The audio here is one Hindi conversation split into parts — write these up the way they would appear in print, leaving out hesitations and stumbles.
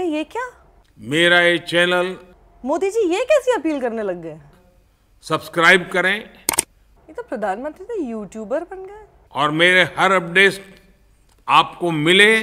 अरे ये क्या, मेरा ये चैनल मोदी जी ये कैसी अपील करने लग गए? सब्सक्राइब करें ये तो प्रधानमंत्री तो यूट्यूबर बन गए। और मेरे हर अपडेट आपको मिले।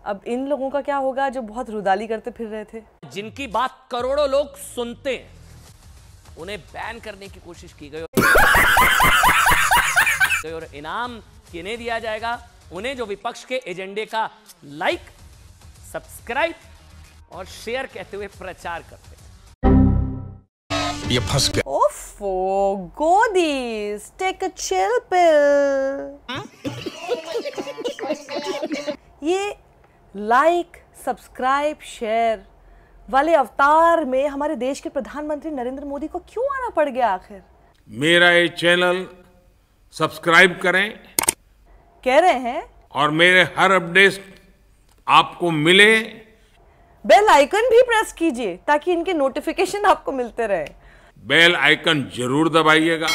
अब इन लोगों का क्या होगा जो बहुत रुदाली करते फिर रहे थे? जिनकी बात करोड़ों लोग सुनते हैं उन्हें बैन करने की कोशिश की गई और इनाम किन्हें दिया जाएगा? उन्हें जो विपक्ष के एजेंडे का लाइक, सब्सक्राइब और शेयर कहते हुए प्रचार करते हैं। ये फंस गया। ओफो, गोदीज, टेक अ चिल पिल। ये लाइक, सब्सक्राइब, शेयर वाले अवतार में हमारे देश के प्रधानमंत्री नरेंद्र मोदी को क्यों आना पड़ गया आखिर? मेरा ये चैनल सब्सक्राइब करें कह रहे हैं और मेरे हर अपडेट आपको मिले। बेल आइकन भी प्रेस कीजिए ताकि इनके नोटिफिकेशन आपको मिलते रहे। बेल आइकन जरूर दबाइएगा।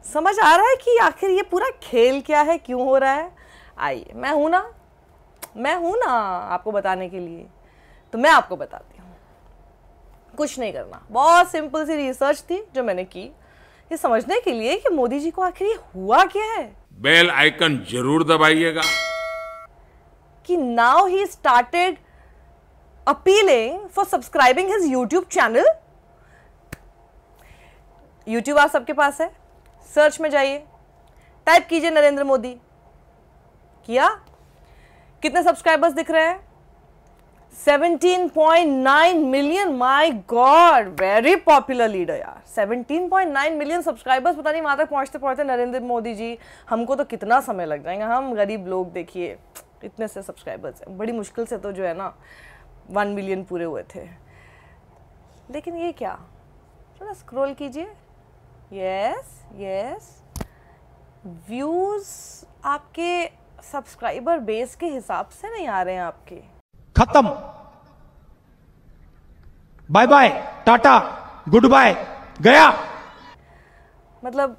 समझ आ रहा है कि आखिर ये पूरा खेल क्या है, क्यों हो रहा है? आइए, मैं हूं ना आपको बताने के लिए। तो मैं आपको बताती हूँ। कुछ नहीं करना, बहुत सिंपल सी रिसर्च थी जो मैंने की ये समझने के लिए कि मोदी जी को आखिर ये हुआ क्या है। बेल आइकन जरूर दबाइएगा कि now he started appealing for subscribing his YouTube channel. YouTube आप सबके पास है, सर्च में जाइए, टाइप कीजिए नरेंद्र मोदी। किया? कितने सब्सक्राइबर्स दिख रहे हैं? 17.9 million. My God, very popular leader यार। 17.9 मिलियन सब्सक्राइबर्स। पता नहीं वहां तक पहुंचते पहुंचते नरेंद्र मोदी जी हमको तो कितना समय लग जाएगा। हम गरीब लोग देखिए इतने से सब्सक्राइबर्स हैं, बड़ी मुश्किल से तो जो है ना 1 मिलियन पूरे हुए थे। लेकिन ये क्या, थोड़ा स्क्रॉल कीजिए। यस, व्यूज आपके सब्सक्राइबर बेस के हिसाब से नहीं आ रहे हैं आपके। खत्म, बाय बाय, टाटा, गुड बाय, गया। मतलब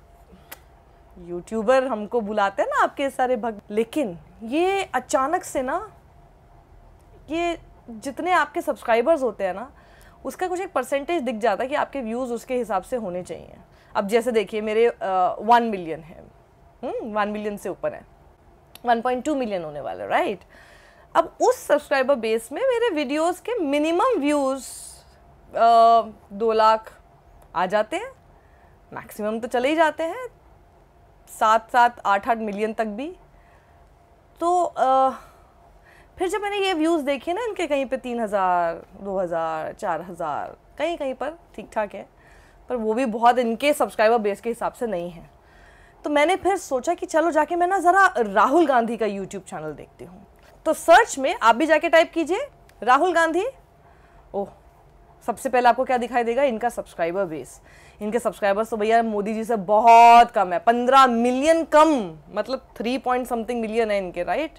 यूट्यूबर हमको बुलाते हैं ना आपके सारे भक्त, लेकिन ये अचानक से ना ये जितने आपके सब्सक्राइबर्स होते हैं ना उसका कुछ एक परसेंटेज दिख जाता है कि आपके व्यूज उसके हिसाब से होने चाहिए। अब जैसे देखिए मेरे 1 मिलियन है, 1 मिलियन से ऊपर है, 1.2 मिलियन होने वाले, राइट? अब उस सब्सक्राइबर बेस में मेरे वीडियोस के मिनिमम व्यूज 2 लाख आ जाते हैं, मैक्सिमम तो चले ही जाते हैं 7-7, 8-8 मिलियन तक भी। तो फिर जब मैंने ये व्यूज़ देखे ना इनके, कहीं पे 3000, 2000, 4000, कहीं कहीं पर ठीक ठाक है, पर वो भी बहुत इनके सब्सक्राइबर बेस के हिसाब से नहीं है। तो मैंने फिर सोचा कि चलो जाके मैं ना ज़रा राहुल गांधी का यूट्यूब चैनल देखती हूँ। तो सर्च में आप भी जाके टाइप कीजिए राहुल गांधी। ओह, सबसे पहले आपको क्या दिखाई देगा? इनका सब्सक्राइबर बेस। इनके सब्सक्राइबर्स तो भैया मोदी जी से बहुत कम है, 15 मिलियन कम, मतलब 3 पॉइंट समथिंग मिलियन है इनके, राइट?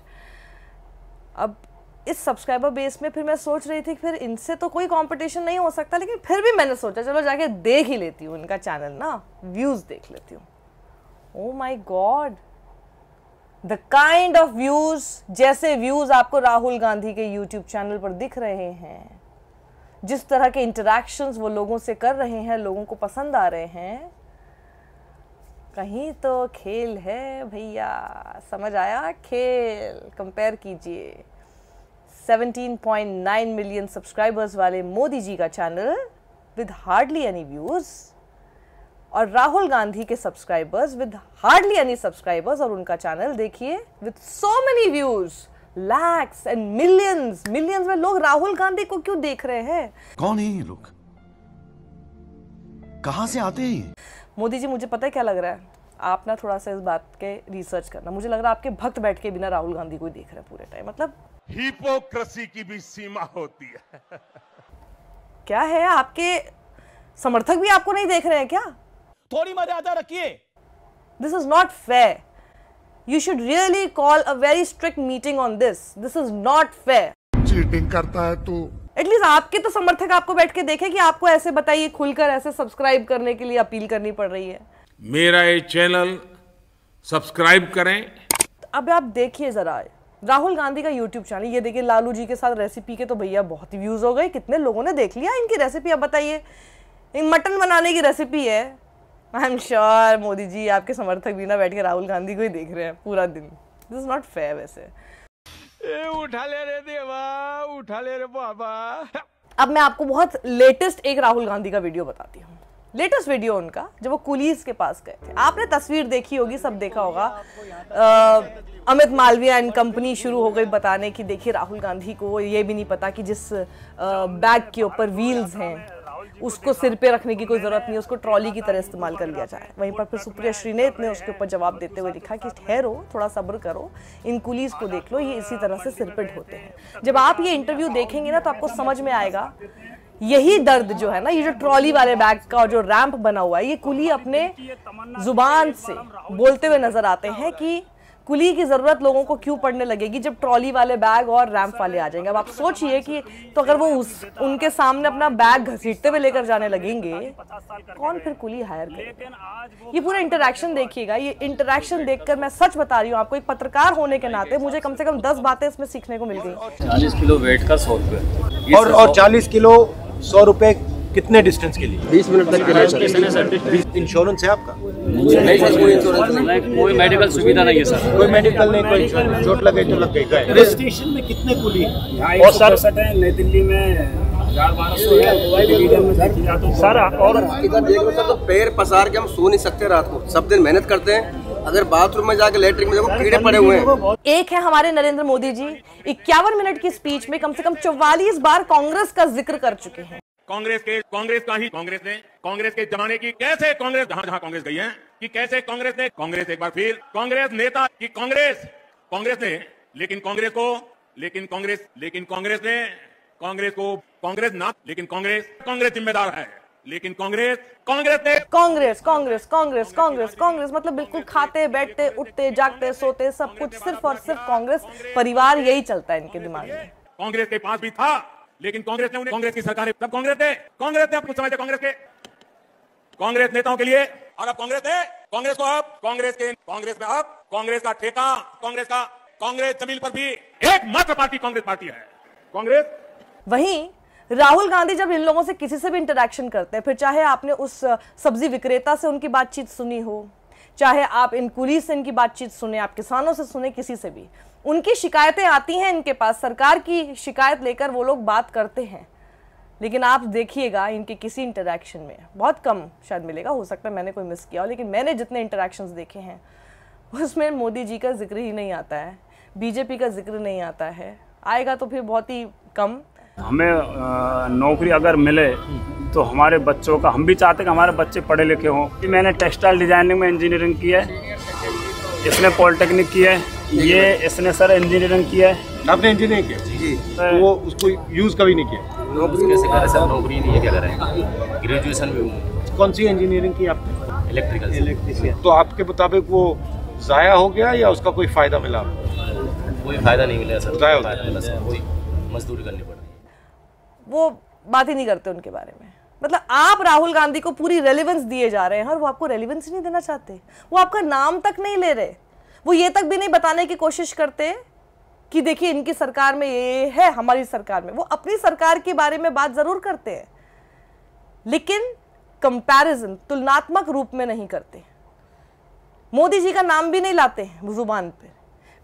अब इस सब्सक्राइबर बेस में फिर मैं सोच रही थी कि फिर इनसे तो कोई कंपटीशन नहीं हो सकता, लेकिन फिर भी मैंने सोचा चलो जाके देख ही लेती हूँ इनका चैनल ना, व्यूज़ देख लेती हूँ। Oh my God, the kind of views, जैसे व्यूज आपको राहुल गांधी के यूट्यूब चैनल पर दिख रहे हैं, जिस तरह के इंटरैक्शंस वो लोगों से कर रहे हैं, लोगों को पसंद आ रहे हैं, कहीं तो खेल है भैया। समझ आया? खेल। कंपेयर कीजिए 17.9 मिलियन सब्सक्राइबर्स वाले मोदी जी का channel with hardly any views और राहुल गांधी के subscribers with hardly any subscribers, और उनका चैनल देखिए with so many views, lakhs and millions में लोग राहुल गांधी को क्यों देख रहे हैं? कौन है ये लोग, कहां से आते हैं? मोदी जी, मुझे पता है क्या लग रहा है, आप ना थोड़ा सा इस बात के रिसर्च करना। मुझे लग रहा है आपके भक्त बैठ के बिना राहुल गांधी को ही देख रहे हैं पूरे टाइम। मतलब हिपोक्रेसी की भी सीमा होती है। क्या है, आपके समर्थक भी आपको नहीं देख रहे हैं क्या? थोड़ी मर्यादा रखिए। This is not fair. You should really call a very strict meeting on this. This is not fair. Cheating करता है तू। एटलीस्ट आपके तो समर्थक आपको बैठ के देखे कि आपको ऐसे बताइए खुलकर ऐसे सब्सक्राइब करने के लिए अपील करनी पड़ रही है। मेरा ये चैनल सब्सक्राइब करें। अब आप देखिए जरा राहुल गांधी का यूट्यूब चैनल, ये देखिए लालू जी के साथ रेसिपी के तो भैया बहुत ही व्यूज हो गए, कितने लोगों ने देख लिया इनकी रेसिपी। अब बताइए, एक मटन बनाने की रेसिपी है। I am sure Modi ji आपके समर्थक भी ना बैठ के राहुल गांधी को ही देख रहे हैं पूरा दिन। This is not fair. वैसे उठा ले रे देवा, उठा ले रे बाबा। अब मैं आपको बहुत लेटेस्ट एक राहुल गांधी का वीडियो बताती हूँ। लेटेस्ट वीडियो उनका जब वो कुलीस के पास गए थे। आपने तस्वीर देखी होगी, सब देखा होगा। अमित मालविया एंड कंपनी शुरू हो गई बताने की देखिए राहुल गांधी को ये भी नहीं पता कि जिस बैग के ऊपर व्हील्स हैं उसको सिर पे रखने की कोई जरूरत नहीं, उसको ट्रॉली की तरह इस्तेमाल कर लिया जाए। वहीं पर फिर सुप्रिया श्रीनेत ने उसके ऊपर जवाब देते हुए लिखा कि ठहरो, थोड़ा सब्र करो, इन कुलीस को देख लो, ये इसी तरह से सिर पे ढोते हैं। जब आप ये इंटरव्यू देखेंगे ना तो आपको समझ में आएगा यही दर्द जो है ना, ये जो ट्रॉली वाले बैग का जो रैंप बना हुआ है, ये कुली अपने जुबान से बोलते हुए नजर आते हैं कि कुली की जरूरत लोगों को क्यों पड़ने लगेगी जब ट्रॉली वाले बैग और रैंप वाले आ जाएंगे। अब आप सोचिए कि तो अगर वो उनके सामने अपना बैग घसीटते हुए लेकर जाने लगेंगे, कौन फिर कुली हायर करेगा? ये पूरा इंटरैक्शन देखिएगा। ये इंटरैक्शन देखकर मैं सच बता रही हूँ आपको, एक पत्रकार होने के नाते मुझे कम से कम 10 बातें इसमें सीखने को मिल गई। 40 किलो वेट का 100 रुपये और 40 किलो 100 रुपए कितने डिस्टेंस के लिए? 20 मिनट तक के लिए। इंश्योरेंस है आपका? नहीं सर, कोई इंश्योरेंस नहीं, कोई मेडिकल सुविधा नहीं है सर। कोई मेडिकल नहीं, कोई इंश्योरेंस। चोट लगे तो लग गई। स्टेशन में कितने कुली? और सर नई दिल्ली में 1200 है सर। और इधर देख लो सर, तो पैर पसार के हम सो नहीं सकते रात को, सब दिन मेहनत करते हैं। अगर बाथरूम में जाके लेटरिन में देखो कीड़े पड़े हुए हैं। एक है हमारे नरेंद्र मोदी जी, 51 मिनट की स्पीच में कम से कम 44 बार कांग्रेस का जिक्र कर चुके हैं। कांग्रेस ने कांग्रेस के जमाने की कैसे कांग्रेस जहां कांग्रेस गई है कि कैसे कांग्रेस एक बार फिर कांग्रेस नेता की कांग्रेस ने लेकिन कांग्रेस जिम्मेदार है, लेकिन कांग्रेस मतलब बिल्कुल खाते बैठते उठते जागते सोते सब कुछ सिर्फ और सिर्फ कांग्रेस परिवार, यही चलता है इनके दिमाग में। कांग्रेस के पास भी था, लेकिन कांग्रेस ने कांग्रेस की सरकार सब कांग्रेस ने आप कुछ समझते कांग्रेस नेताओं के लिए, और अब कांग्रेस का ठेका, कांग्रेस जमीन पर भी एकमात्र पार्टी कांग्रेस पार्टी है, कांग्रेस। वहीं राहुल गांधी जब इन लोगों से किसी से भी इंटरेक्शन करते हैं, फिर चाहे आपने उस सब्जी विक्रेता से उनकी बातचीत सुनी हो, चाहे आप इन कुली से इनकी बातचीत सुने, आप किसानों से सुने, किसी से भी, उनकी शिकायतें आती हैं इनके पास, सरकार की शिकायत लेकर वो लोग बात करते हैं। लेकिन आप देखिएगा इनके किसी इंटरैक्शन में बहुत कम शायद मिलेगा, हो सकता है मैंने कोई मिस किया हो, लेकिन मैंने जितने इंटरैक्शंस देखे हैं उसमें मोदी जी का जिक्र ही नहीं आता है, बीजेपी का जिक्र नहीं आता है, आएगा तो फिर बहुत ही कम। हमें नौकरी अगर मिले तो हमारे बच्चों का, हम भी चाहते हैं कि हमारे बच्चे पढ़े लिखे हों। मैंने टेक्सटाइल डिजाइनिंग में इंजीनियरिंग की है, इसने पॉलिटेक्निक की है, ये इसने सर इंजीनियरिंग की है। आपने इंजीनियरिंग की जी, तो वो उसको यूज कभी नहीं किया? नौकरी कैसे करें सर, नौकरी नहीं है, क्या करें? ग्रेजुएशन भी हूँ। कौन सी इंजीनियरिंग की आपने? इलेक्ट्रिकल। तो आपके मुताबिक वो जाया हो गया या उसका कोई फायदा मिला आपको? कोई फायदा नहीं मिला सर, जाया फायदा मिला सर, कोई मजदूरी करनी पड़ रही है। वो बात ही नहीं करते उनके बारे में। मतलब आप राहुल गांधी को पूरी रेलेवेंस दिए जा रहे हैं और वो आपको रेलेवेंस ही नहीं देना चाहते, वो आपका नाम तक नहीं ले रहे, वो ये तक भी नहीं बताने की कोशिश करते कि देखिए इनकी सरकार में ये है, हमारी सरकार में। वो अपनी सरकार के बारे में बात जरूर करते हैं लेकिन कंपैरिजन, तुलनात्मक रूप में नहीं करते। मोदी जी का नाम भी नहीं लाते हैं जुबान पर,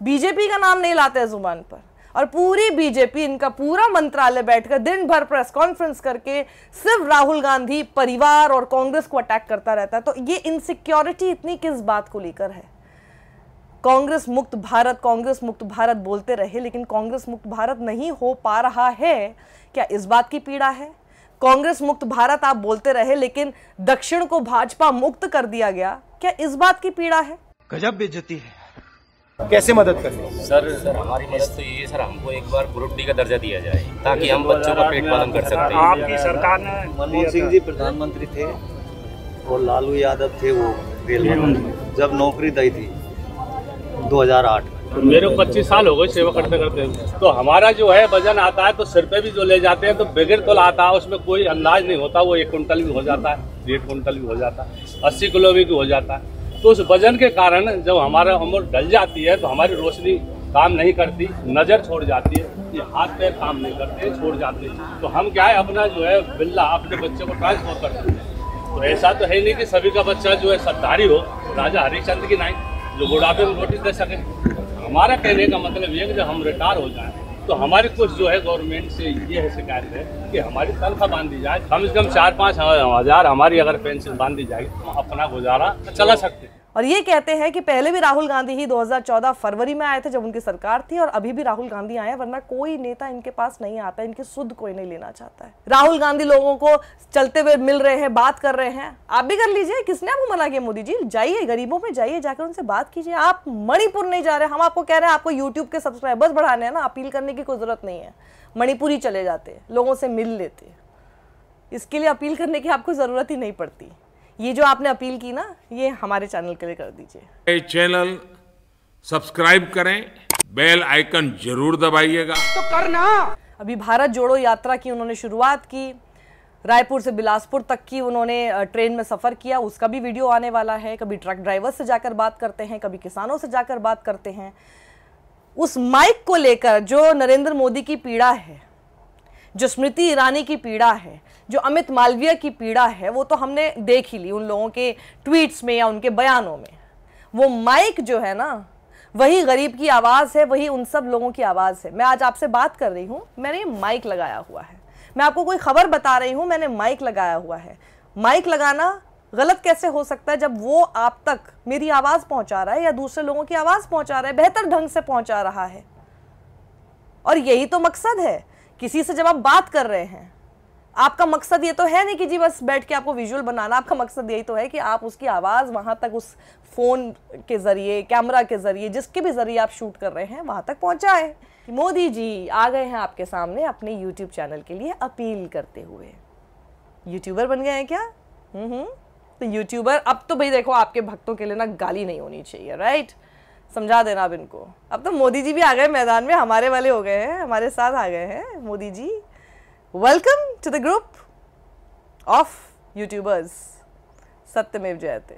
बीजेपी का नाम नहीं लाते हैं जुबान पर, और पूरी बीजेपी, इनका पूरा मंत्रालय बैठकर दिन भर प्रेस कॉन्फ्रेंस करके सिर्फ राहुल गांधी परिवार और कांग्रेस को अटैक करता रहता है। तो ये इनसिक्योरिटी इतनी किस बात को लेकर है? कांग्रेस मुक्त भारत बोलते रहे, लेकिन कांग्रेस मुक्त भारत नहीं हो पा रहा है, क्या इस बात की पीड़ा है? कांग्रेस मुक्त भारत आप बोलते रहे लेकिन दक्षिण को भाजपा मुक्त कर दिया गया, क्या इस बात की पीड़ा है? गजब बेइज्जती है। कैसे मदद करनी सर हमारी मदद तो ये सर, हमको एक बार ग्रुप डी का दर्जा दिया जाए ताकि हम बच्चों का पेट पालन कर सकते हैं। आपकी सरकार ने, मनमोहन सिंह जी प्रधानमंत्री थे और लालू यादव थे वो रेल मंत्री, जब नौकरी दी थी 2008 में। मेरे 25 साल हो गए सेवा करते करते, तो हमारा जो है वजन आता है तो सिर पे भी जो ले जाते हैं तो बगैर तोल आता है, उसमें कोई अंदाज नहीं होता, वो 1 कुंटल भी हो जाता है, 1.5 कुंटल भी हो जाता है, 80 किलो भी हो जाता है। तो उस वजन के कारण जब हमारा उम्र ढल जाती है तो हमारी रोशनी काम नहीं करती, नज़र छोड़ जाती है, ये हाथ पैर काम नहीं करते, छोड़ जाते हैं। तो हम क्या है अपना जो है बिल्ला अपने बच्चे को ट्रांसफर कर सकते हैं। तो ऐसा तो है नहीं कि सभी का बच्चा जो है सरदारी हो, राजा हरिश्चंद्र की नहीं, जो बुढ़ापे में रोटी दे सके। हमारा कहने का मतलब ये कि जब हम रिटायर हो जाएं तो हमारी कुछ जो है गवर्नमेंट से ये है शिकायत है कि हमारी तनख्वाह बांध दी जाए, कम से कम 4-5 हज़ार हमारी अगर पेंशन बांध दी जाएगी तो हम अपना गुजारा चला सकते हैं। और ये कहते हैं कि पहले भी राहुल गांधी ही 2014 फरवरी में आए थे जब उनकी सरकार थी, और अभी भी राहुल गांधी आए हैं, वरना कोई नेता इनके पास नहीं आता, इनकी सुध कोई नहीं लेना चाहता है। राहुल गांधी लोगों को चलते हुए मिल रहे हैं, बात कर रहे हैं, आप भी कर लीजिए, किसने आपको मना किया? मोदी जी जाइए गरीबों में, जाइए जाकर उनसे बात कीजिए। आप मणिपुर नहीं जा रहे, हम आपको कह रहे हैं आपको यूट्यूब के सब्सक्राइबर्स बढ़ाने हैं ना, अपील करने की कोई जरूरत नहीं है। मणिपुर ही चले जाते, लोगों से मिल लेते, इसके लिए अपील करने की आपको जरूरत ही नहीं पड़ती। ये जो आपने अपील की ना, ये हमारे चैनल के लिए कर दीजिए। चैनल सब्सक्राइब करें, बेल आइकन जरूर दबाइएगा। तो करना। अभी भारत जोड़ो यात्रा की उन्होंने शुरुआत की, रायपुर से बिलासपुर तक की उन्होंने ट्रेन में सफर किया, उसका भी वीडियो आने वाला है। कभी ट्रक ड्राइवर से जाकर बात करते हैं, कभी किसानों से जाकर बात करते हैं। उस माइक को लेकर जो नरेंद्र मोदी की पीड़ा है, जो स्मृति ईरानी की पीड़ा है, जो अमित मालवीय की पीड़ा है, वो तो हमने देख ही ली उन लोगों के ट्वीट्स में या उनके बयानों में। वो माइक जो है ना, वही गरीब की आवाज़ है, वही उन सब लोगों की आवाज़ है। मैं आज आपसे बात कर रही हूँ, मैंने माइक लगाया हुआ है। मैं आपको कोई खबर बता रही हूँ, मैंने माइक लगाया हुआ है। माइक लगाना गलत कैसे हो सकता है जब वो आप तक मेरी आवाज़ पहुँचा रहा है या दूसरे लोगों की आवाज़ पहुँचा रहा है, बेहतर ढंग से पहुँचा रहा है। और यही तो मकसद है। किसी से जब आप बात कर रहे हैं, आपका मकसद ये तो है नहीं कि जी बस बैठ के आपको विजुअल बनाना, आपका मकसद यही तो है कि आप उसकी आवाज़ वहाँ तक उस फ़ोन के ज़रिए, कैमरा के ज़रिए, जिसके भी ज़रिए आप शूट कर रहे हैं, वहाँ तक पहुँचाए। मोदी जी आ गए हैं आपके सामने अपने यूट्यूब चैनल के लिए अपील करते हुए। यूट्यूबर बन गए हैं क्या? तो यूट्यूबर, अब तो भाई देखो आपके भक्तों के लिए ना गाली नहीं होनी चाहिए, राइट? समझा देना अब इनको। अब तो मोदी जी भी आ गए मैदान में, हमारे वाले हो गए हैं, हमारे साथ आ गए हैं Modi ji. Welcome to the group of YouTubers. सत्यमेव जयते।